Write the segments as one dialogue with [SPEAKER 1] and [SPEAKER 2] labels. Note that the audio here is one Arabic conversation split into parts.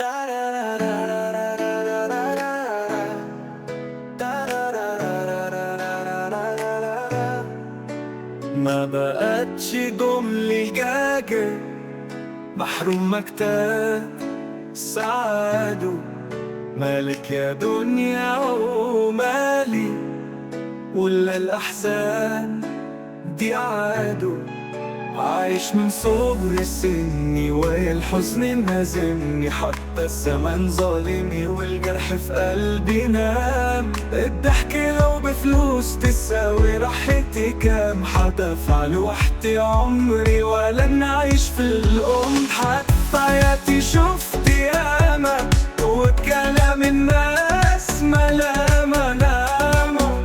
[SPEAKER 1] ما بقتش جملة جاجر، محروم مكتب سعاده، مالك يا دنيا ومالي، ولا الأحزان دي عاده. عايش من صغر سني ويا الحزن مازمني، حتى الزمن ظالمني والجرح في قلبي نام. الضحك لو بفلوس تساوي راحتي كام، هدفع لوحدي عمري ولا نعيش في الأم. حتى حياتي شفت ياما وكلام الناس ملامة ناموا،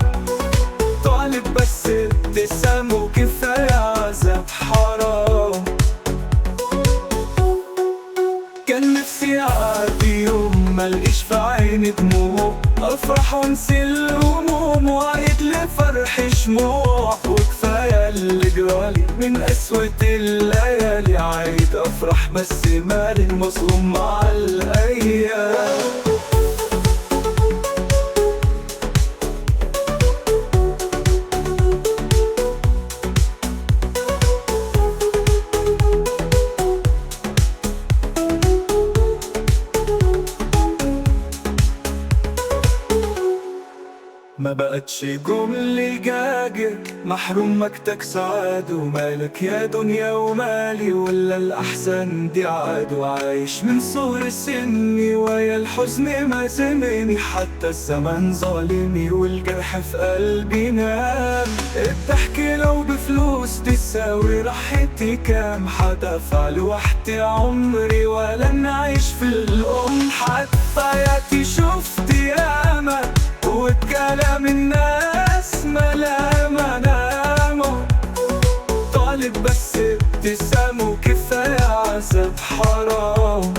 [SPEAKER 1] طالب بس ابتسام وكفاية عذاب حرام. كان نفسي أعدي يوم ملقيش في عيني دموع، أفرح وانسي الهموم وأعيد لفرحي شموع. وكفاية اللي جرالي من قسوة الليالي، عايد أفرح بس مالي مظلوم مع الأيام. ما بقتش جملة جاجر، محروم مكتك سعاد، ومالك يا دنيا ومالي، ولا الأحسن دي عاد. وعايش من صغر سني ويا الحزن مازمني، حتى الزمن ظالمني والجرح في قلبي نام. الضحك لو بفلوس تساوي راحتي كام، هدفع لوحدي عمري ولا نعيش في الأم. حتى حياتي شفت ياما وكلام الناس ملامة ناموا، طالب بس ابتسام وكفاية عذاب حرام.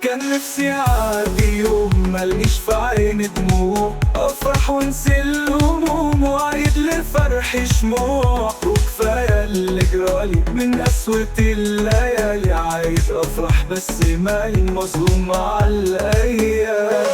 [SPEAKER 1] كان نفسي أعدي يوم ملقيش في عيني دموع، أفرح وانسي الهموم وأعيد لفرحي شموع. وكفاية اللي جرالي من قسوة الليالي، عايز أفرح بس مالي مظلوم مع الأيام.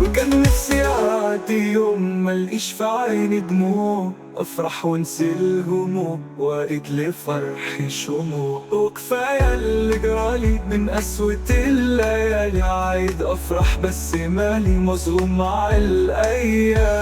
[SPEAKER 1] وكان نفسي أعدي يوم ملقيش في عيني دموع، أفرح وانسي الهموم وأعيد لفرحي شموع. وكفاية اللي جرالي من قسوة الليالي، عايد أفرح بس مالي مظلوم مع الأيام.